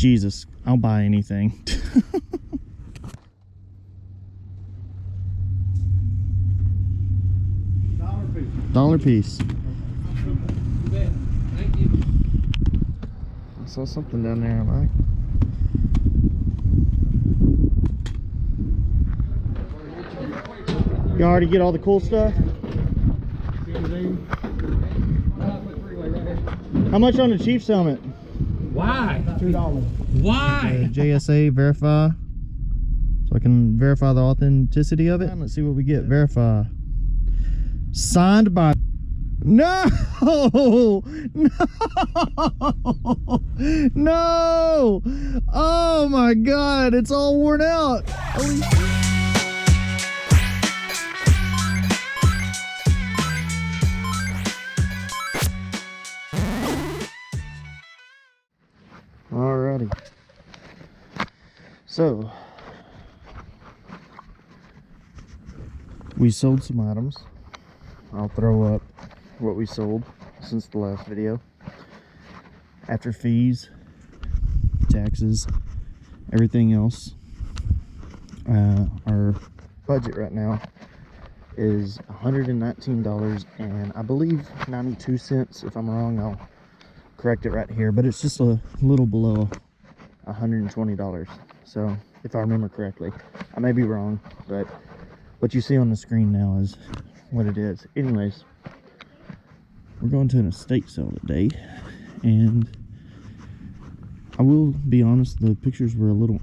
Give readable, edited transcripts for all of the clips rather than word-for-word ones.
Jesus, I'll buy anything. Dollar piece. Thank you. I saw something down there. I like. You already get all the cool stuff? How much on the Chiefs helmet? Why? $2. Why? JSA verify, so I can verify the authenticity of it. Let's see what we get. Verify. Signed by. No! No! No! Oh my God! It's all worn out. Holy. Alrighty. So we sold some items. I'll throw up what we sold since the last video. After fees, taxes, everything else, our budget right now is $119 and I believe 92 cents. If I'm wrong, I'll correct it right here, but it's just a little below $120. So if I remember correctly, I may be wrong, but what you see on the screen now is what it is. Anyways, we're going to an estate sale today, and I will be honest, the pictures were a little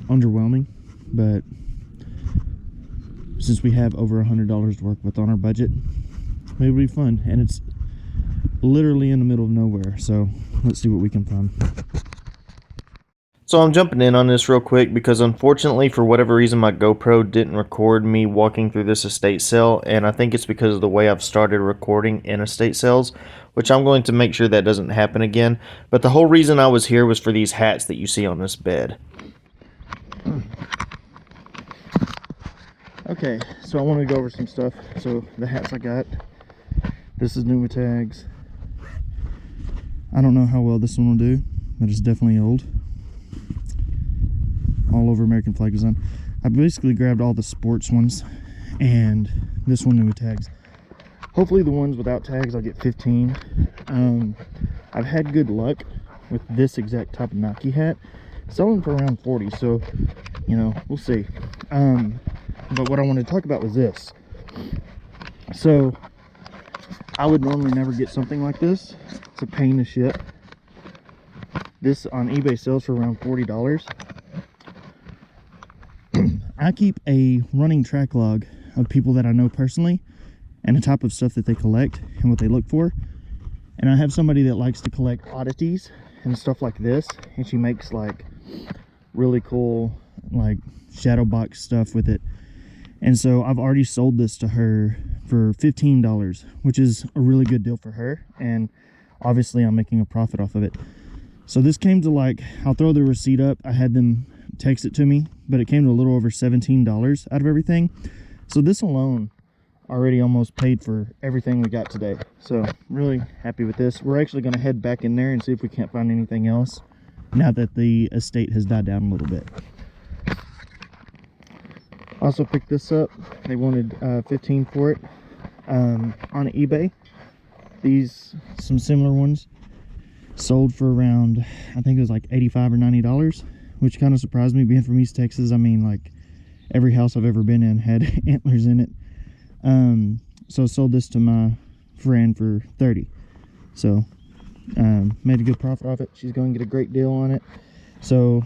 underwhelming, but since we have over $100 to work with on our budget, maybe it'll be fun. And it's literally in the middle of nowhere, so let's see what we can find. So I'm jumping in on this real quick because unfortunately, for whatever reason, my GoPro didn't record me walking through this estate sale, and I think it's because of the way I've started recording in estate sales, which I'm going to make sure that doesn't happen again. But the whole reason I was here was for these hats that you see on this bed. Okay, so I want to go over some stuff. So the hats I got, this is new with tags. I don't know how well this one will do, but it's definitely old. All over American flag design. I basically grabbed all the sports ones, and this one new with tags. Hopefully the ones without tags I'll get 15. I've had good luck with this exact type of Nike hat, selling for around 40, so you know, we'll see. But what I wanted to talk about was this. So I would normally never get something like this. It's a pain to ship. This on eBay sells for around $40. I keep a running track log of people that I know personally and the type of stuff that they collect and what they look for. And I have somebody that likes to collect oddities and stuff like this, and she makes like really cool like shadow box stuff with it. And so I've already sold this to her for $15, which is a really good deal for her, and obviously I'm making a profit off of it. So this came to, like, I'll throw the receipt up. I had them text it to me, but it came to a little over $17 out of everything. So this alone already almost paid for everything we got today. So really happy with this. We're actually going to head back in there and see if we can't find anything else now that the estate has died down a little bit. Also picked this up. They wanted 15 for it on eBay. These, some similar ones, sold for around, I think it was like $85 or $90, which kind of surprised me being from East Texas. I mean, like, every house I've ever been in had antlers in it. So I sold this to my friend for $30. So made a good profit off it. She's going to get a great deal on it. So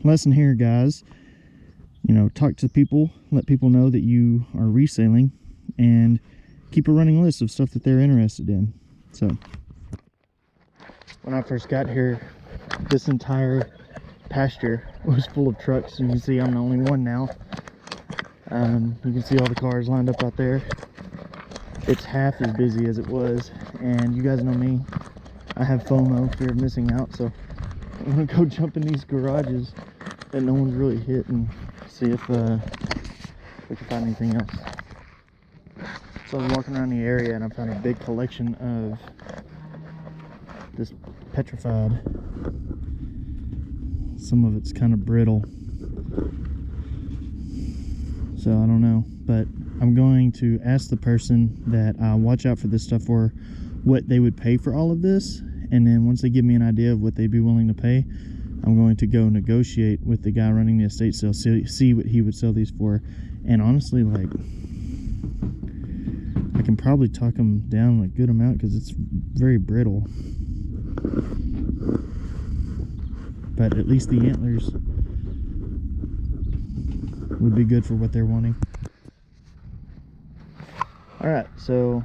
lesson here, guys, you know, talk to people, let people know that you are reselling, and keep a running list of stuff that they're interested in. So when I first got here, this entire pasture was full of trucks. You can see I'm the only one now. You can see all the cars lined up out there. It's half as busy as it was, and you guys know me, I have FOMO, fear of missing out, so I'm gonna go jump in these garages that no one's really hit and see if we can find anything else. So I was walking around the area and I found a big collection of this petrified some of it's kind of brittle. So I don't know, but I'm going to ask the person that I watch out for this stuff for what they would pay for all of this, and then once they give me an idea of what they'd be willing to pay, I'm going to go negotiate with the guy running the estate sale, see what he would sell these for. And honestly, like, I can probably talk them down a good amount because it's very brittle. But at least the antlers would be good for what they're wanting. Alright, so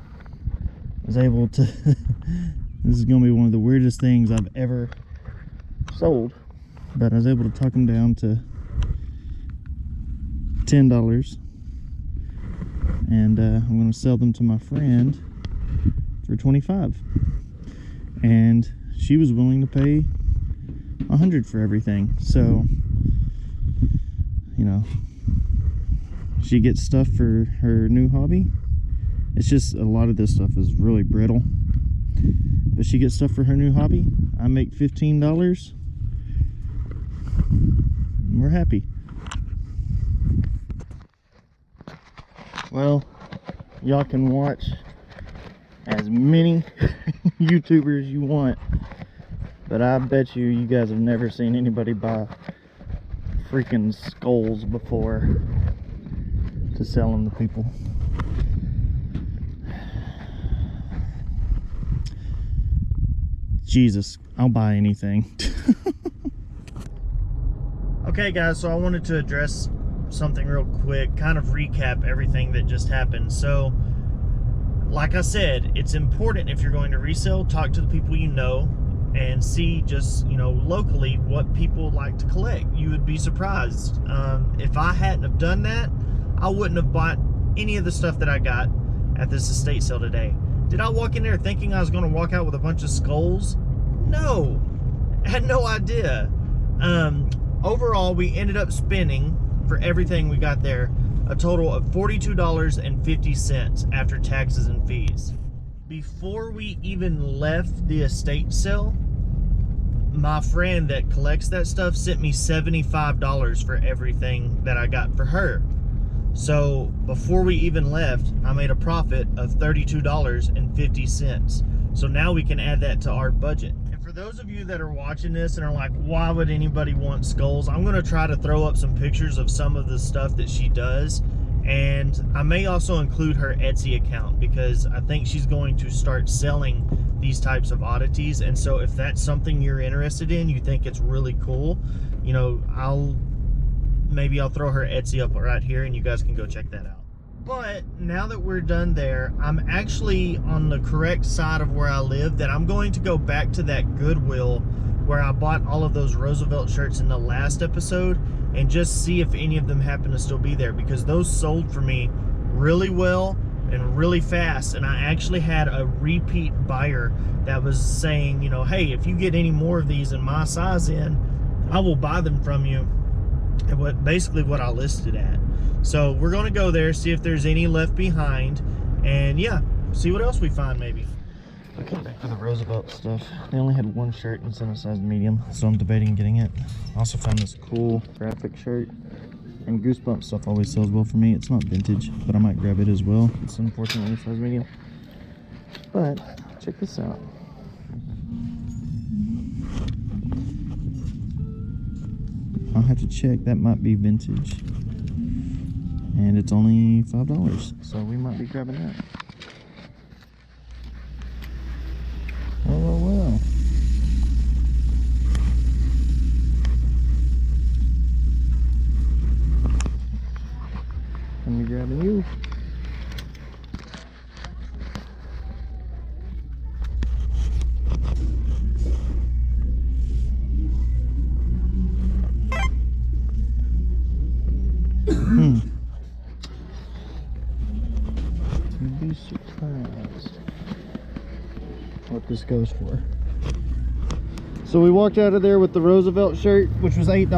I was able to this is going to be one of the weirdest things I've ever sold, but I was able to talk them down to $10, and I'm going to sell them to my friend for $25, and she was willing to pay $100 for everything. So, you know, she gets stuff for her new hobby. It's just a lot of this stuff is really brittle, but she gets stuff for her new hobby. I make $15, and we're happy. Well, y'all can watch as many YouTubers you want, but I bet you guys have never seen anybody buy freaking skulls before to sell them to people. Jesus, I'll buy anything. Okay guys, so I wanted to address something real quick, kind of recap everything that just happened. So like I said, it's important if you're going to resell, talk to the people you know and see just, you know, locally what people like to collect. You would be surprised. If I hadn't have done that, I wouldn't have bought any of the stuff that I got at this estate sale today. Did I walk in there thinking I was going to walk out with a bunch of skulls? No, I had no idea. Overall, we ended up spending, for everything we got there, a total of $42.50 after taxes and fees. Before we even left the estate sale, my friend that collects that stuff sent me $75 for everything that I got for her. So before we even left, I made a profit of $32.50. So now we can add that to our budget. And for those of you that are watching this and are like, why would anybody want skulls? I'm going to try to throw up some pictures of some of the stuff that she does. And I may also include her Etsy account because I think she's going to start selling these types of oddities. And so if that's something you're interested in, you think it's really cool, you know, maybe I'll throw her Etsy up right here and you guys can go check that out. But now that we're done there, I'm actually on the correct side of where I live, that I'm going to go back to that Goodwill where I bought all of those Roosevelt shirts in the last episode and just see if any of them happen to still be there, because those sold for me really well and really fast. And I actually had a repeat buyer that was saying, you know, hey, if you get any more of these in my size in, I will buy them from you. And basically what I listed at. So we're going to go there, see if there's any left behind, and yeah, see what else we find maybe. Okay, back to the Roosevelt stuff. They only had one shirt and it's in a size medium, so I'm debating getting it. I also found this cool graphic shirt, and Goosebumps stuff always sells well for me. It's not vintage, but I might grab it as well. It's unfortunately a size medium. But check this out. I'll have to check. That might be vintage, and it's only $5, so we might be grabbing that. Oh well. I'm grabbing you. You'd be surprised what this goes for. So we walked out of there with the Roosevelt shirt, which was $8,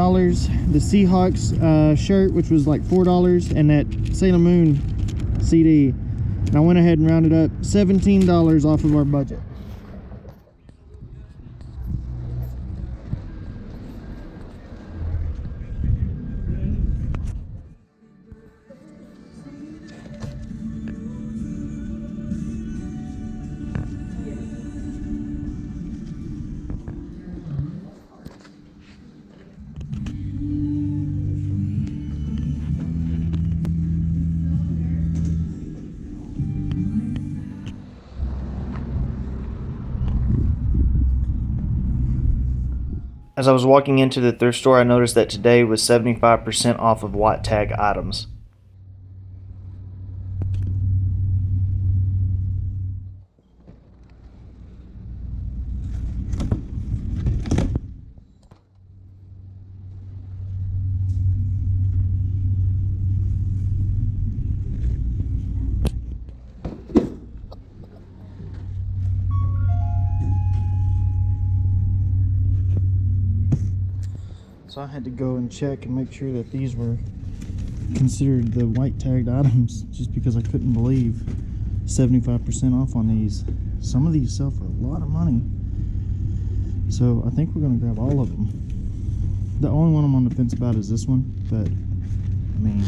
the Seahawks shirt, which was like $4, and that Sailor Moon CD. And I went ahead and rounded up $17 off of our budget. As I was walking into the thrift store, I noticed that today was 75% off of white tag items. So I had to go and check and make sure that these were considered the white tagged items, just because I couldn't believe 75% off on these. Some of these sell for a lot of money. So I think we're going to grab all of them. The only one I'm on the fence about is this one, but I mean,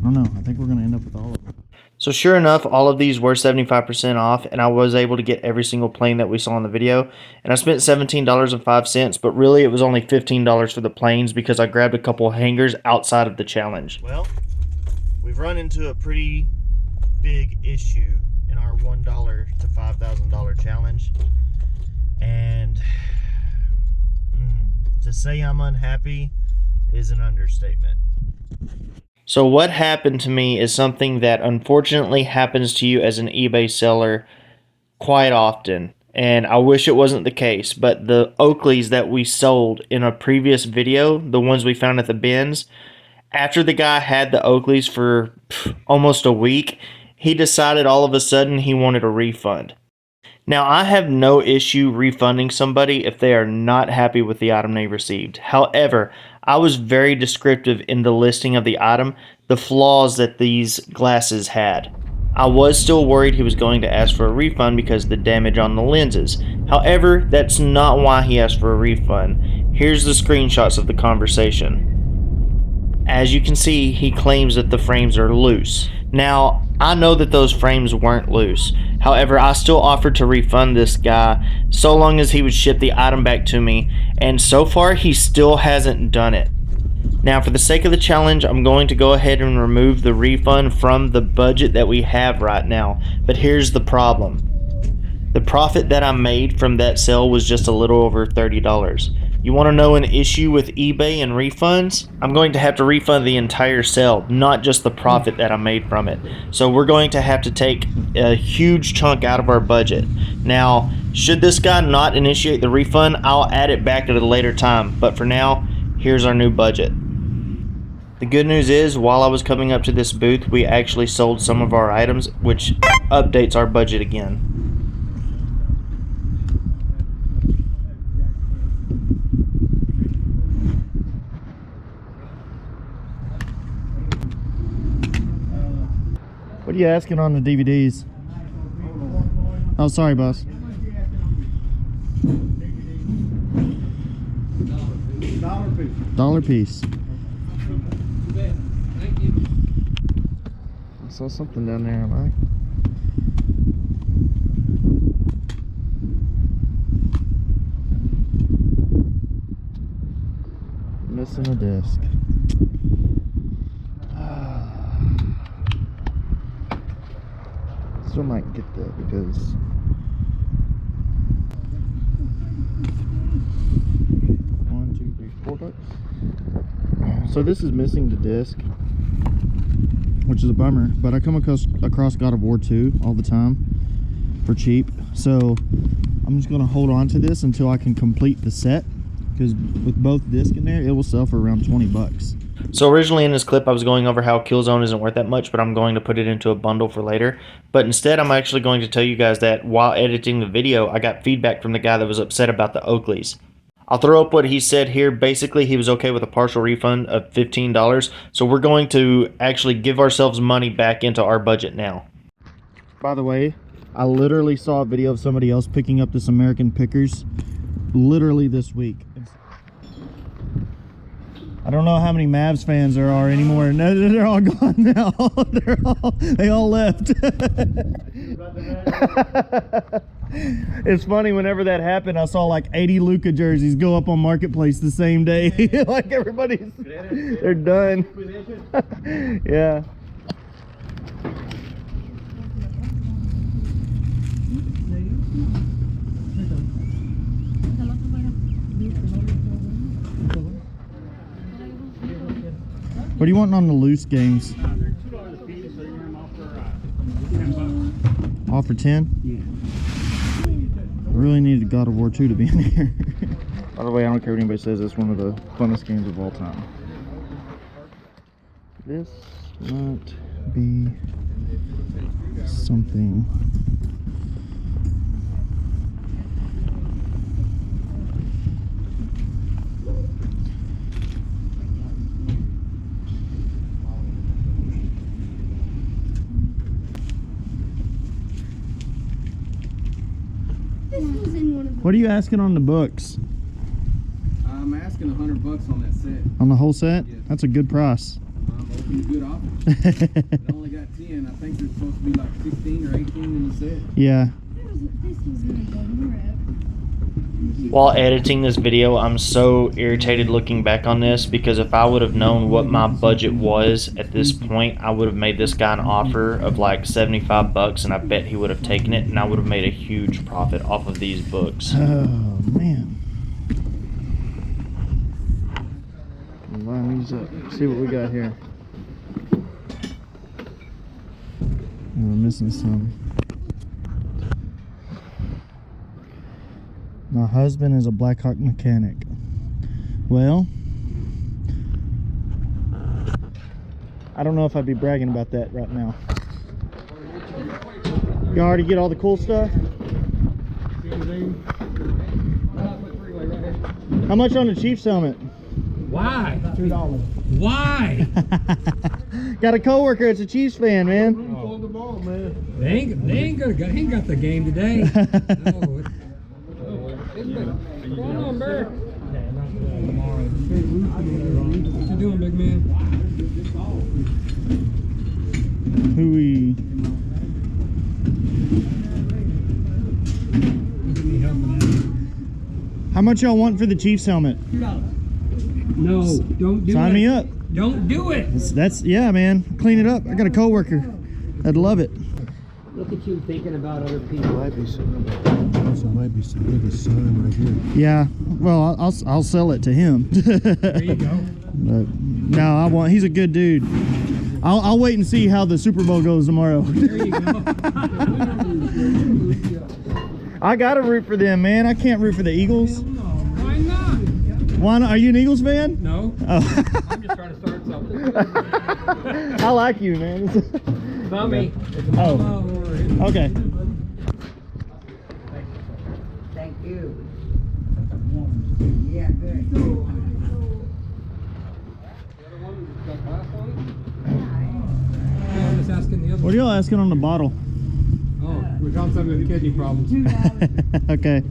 I don't know. I think we're going to end up with all of them. So sure enough, all of these were 75% off, and I was able to get every single plane that we saw in the video. And I spent $17.05, but really it was only $15 for the planes because I grabbed a couple hangers outside of the challenge. Well, we've run into a pretty big issue in our $1 to $5,000 challenge. And to say I'm unhappy is an understatement. So what happened to me is something that unfortunately happens to you as an eBay seller quite often. And I wish it wasn't the case, but the Oakleys that we sold in a previous video, the ones we found at the bins, after the guy had the Oakleys for almost a week, he decided all of a sudden he wanted a refund. Now, I have no issue refunding somebody if they are not happy with the item they received. However, I was very descriptive in the listing of the item, the flaws that these glasses had. I was still worried he was going to ask for a refund because of the damage on the lenses. However, that's not why he asked for a refund. Here's the screenshots of the conversation. As you can see, he claims that the frames are loose. Now, I know that those frames weren't loose. However, I still offered to refund this guy so long as he would ship the item back to me, and so far he still hasn't done it. Now, for the sake of the challenge, I'm going to go ahead and remove the refund from the budget that we have right now. But here's the problem. The profit that I made from that sale was just a little over $30. You want to know an issue with eBay and refunds? I'm going to have to refund the entire sale, not just the profit that I made from it. So we're going to have to take a huge chunk out of our budget. Now, should this guy not initiate the refund, I'll add it back at a later time. But for now, here's our new budget. The good news is, while I was coming up to this booth, we actually sold some of our items, which updates our budget again. What are you asking on the DVDs? Oh, sorry, boss. Dollar piece. Thank you. I saw something down there, am I? Missing a disc. Still might get that because $4. So this is missing the disc, which is a bummer, but I come across God of War 2 all the time for cheap, so I'm just going to hold on to this until I can complete the set, because with both discs in there, it will sell for around 20 bucks. So originally in this clip, I was going over how Killzone isn't worth that much, but I'm going to put it into a bundle for later. But instead, I'm actually going to tell you guys that while editing the video, I got feedback from the guy that was upset about the Oakleys. I'll throw up what he said here. Basically, he was okay with a partial refund of $15. So we're going to actually give ourselves money back into our budget now. By the way, I literally saw a video of somebody else picking up this American Pickers literally this week. I don't know how many Mavs fans there are anymore. No, they're all gone now. They all left. It's funny, whenever that happened, I saw like 80 Luka jerseys go up on Marketplace the same day. Like everybody's, they're done. Yeah. What do you want on the loose games? They're $2 a piece, so you're going to offer $10. All for 10? Yeah. I really needed God of War 2 to be in here. By the way, I don't care what anybody says, it's one of the funnest games of all time. This might be something. What are you asking on the books? I'm asking $100 on that set. On the whole set? Yeah. That's a good price. I'm hoping a good offer. I only got 10. I think there's supposed to be like 16 or 18 in the set. Yeah. While editing this video, I'm so irritated looking back on this because if I would have known what my budget was at this point, I would have made this guy an offer of like $75 and I bet he would have taken it and I would have made a huge profit off of these books. Oh, man. Line these up. See what we got here. We're missing some. My husband is a Blackhawk mechanic. Well, I don't know if I'd be bragging about that right now. You already get all the cool stuff? How much on the Chiefs helmet? Why? $2. Why? Got a coworker that's a Chiefs fan, man. Hold the ball, man. They ain't got the game today. No. What's going on, Bert? What you doing, big man? Hooey. How much y'all want for the Chiefs helmet? No, don't do it. Sign me up. Don't do it. That's yeah, man. Clean it up. I got a coworker. I'd love it. Look at you thinking about other people. Might be some. Also might be some big sign right here. Yeah. Well, I'll sell it to him. There you go. But no, he's a good dude. I'll wait and see how the Super Bowl goes tomorrow. There you go. I gotta root for them, man. I can't root for the Eagles. Why not? Why not? Are you an Eagles fan? No. Oh. I'm just trying to start something. I like you, man. Not me. It's Oh. Mama or Okay. Thank you. Yeah, good. Yeah, I'm just asking the other. What are y'all asking on the bottle? Oh, we found something with kidney problems. Okay.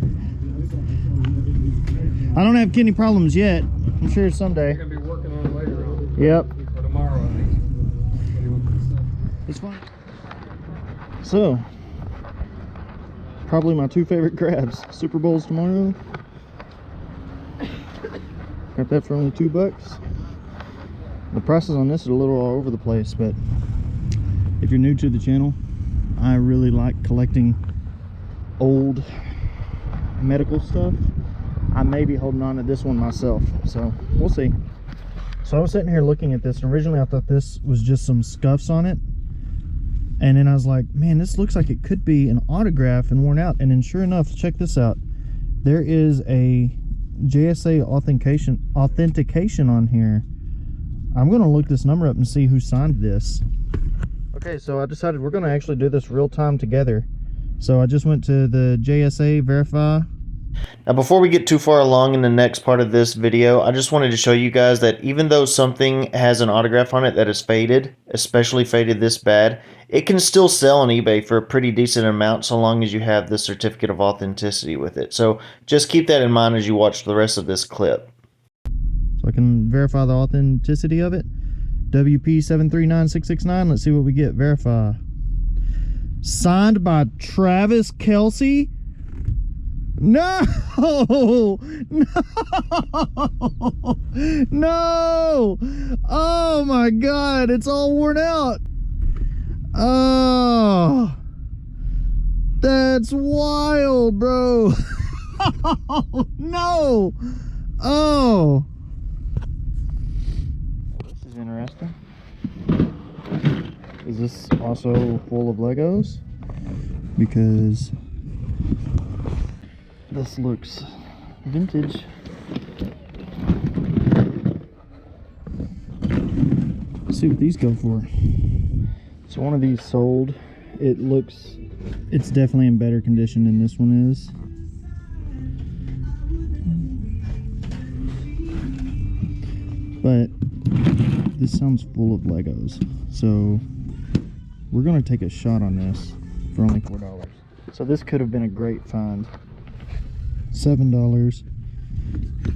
I don't have kidney problems yet. I'm sure someday. We're gonna be working on it later on. Yep. Or tomorrow at least. What do you want me to say? It's fun. So, probably my two favorite crabs. Super Bowl's tomorrow. Got that for only $2. The prices on this are a little all over the place, but if you're new to the channel, I really like collecting old medical stuff. I may be holding on to this one myself, so we'll see. So I was sitting here looking at this, and originally I thought this was just some scuffs on it. And then I was like, man, this looks like it could be an autograph and worn out. And then sure enough, check this out. There is a JSA authentication on here. I'm going to look this number up and see who signed this. Okay, so I decided we're going to actually do this real time together. So I just went to the JSA verify. Now before we get too far along in the next part of this video, I just wanted to show you guys that even though something has an autograph on it that is faded, especially faded this bad, it can still sell on eBay for a pretty decent amount so long as you have the certificate of authenticity with it. So just keep that in mind as you watch the rest of this clip. So I can verify the authenticity of it. WP739669. Let's see what we get. Verify. Signed by Travis Kelce. No! No! No! Oh my God! It's all worn out. Oh, that's wild, bro. Oh, no. Oh. This is interesting. interesting. Is this also full of Legos? Because this looks vintage. Let's see what these go for. So one of these sold. It's definitely in better condition than this one is. But this sounds full of Legos. So we're gonna take a shot on this for only $4. So this could have been a great find. $7.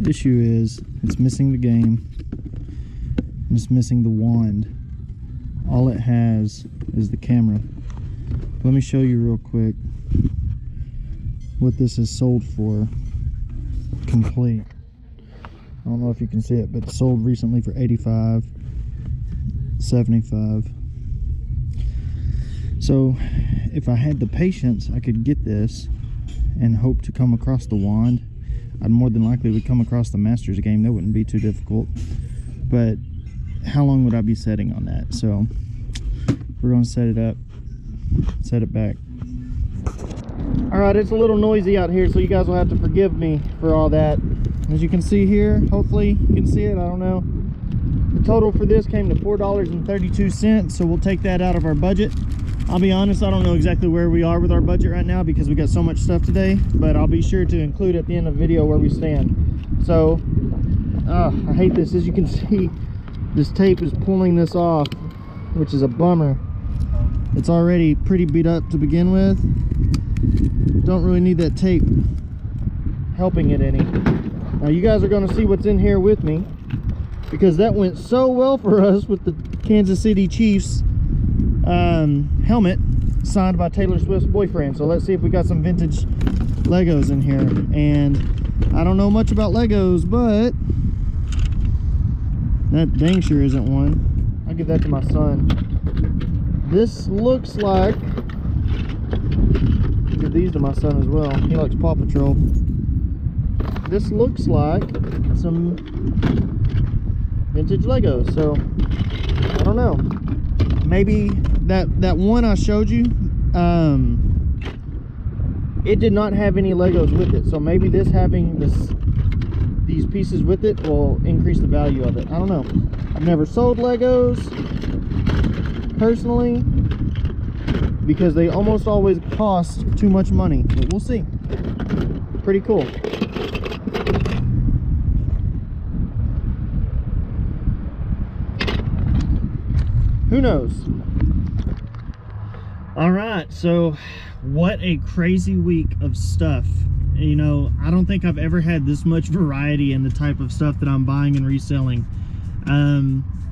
Issue is it's missing the game. And it's missing the wand. All it has is the camera. Let me show you real quick what this is sold for complete. I don't know if you can see it, but it's sold recently for $85, $75. So if I had the patience, I could get this and hope to come across the wand. I'd more than likely would come across the Masters game. That wouldn't be too difficult. But how long would I be setting on that? So we're going to set it up, set it back. All right, it's a little noisy out here, so you guys will have to forgive me for all that. As you can see here, hopefully you can see it, I don't know. The total for this came to $4.32, so we'll take that out of our budget. I'll be honest, I don't know exactly where we are with our budget right now because we got so much stuff today, but I'll be sure to include at the end of the video where we stand. So, I hate this. As you can see, this tape is pulling this off, which is a bummer. It's already pretty beat up to begin with. Don't really need that tape helping it any. Now you guys are going to see what's in here with me, because that went so well for us with the Kansas City Chiefs helmet signed by Taylor Swift's boyfriend. So let's see if we got some vintage Legos in here. And I don't know much about Legos, but that dang sure isn't one. I'll give that to my son. This looks like, I'll give these to my son as well. He likes Paw Patrol. This looks like some vintage Legos, so I don't know. Maybe that one I showed you, it did not have any Legos with it, so maybe this having these pieces with it will increase the value of it. I don't know. I've never sold Legos personally because they almost always cost too much money, but we'll see. Pretty cool. Who knows? All right, so what a crazy week of stuff. You know, I don't think I've ever had this much variety in the type of stuff that I'm buying and reselling.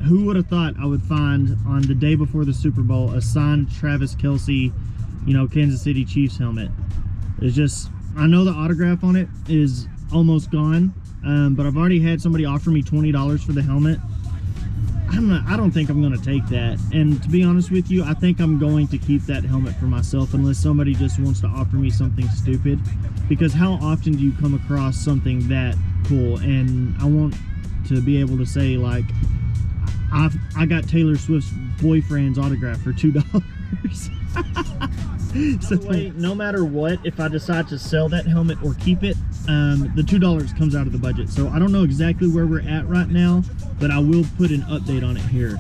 Who would have thought I would find on the day before the Super Bowl a signed Travis Kelce, you know, Kansas City Chiefs helmet? It's just, I know the autograph on it is almost gone, but I've already had somebody offer me $20 for the helmet. I don't think I'm going to take that. And to be honest with you, I think I'm going to keep that helmet for myself unless somebody just wants to offer me something stupid. Because how often do you come across something that cool? And I want to be able to say, like, I got Taylor Swift's boyfriend's autograph for $2. So wait, no matter what, if I decide to sell that helmet or keep it, the $2 comes out of the budget. So I don't know exactly where we're at right now, but I will put an update on it here.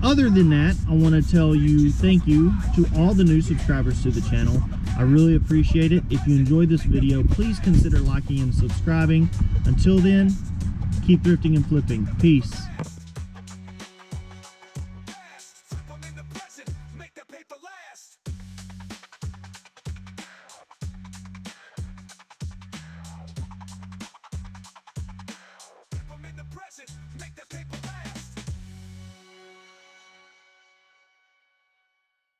Other than that, I want to tell you thank you to all the new subscribers to the channel. I really appreciate it. If you enjoyed this video, please consider liking and subscribing. Until then, keep thrifting and flipping. Peace.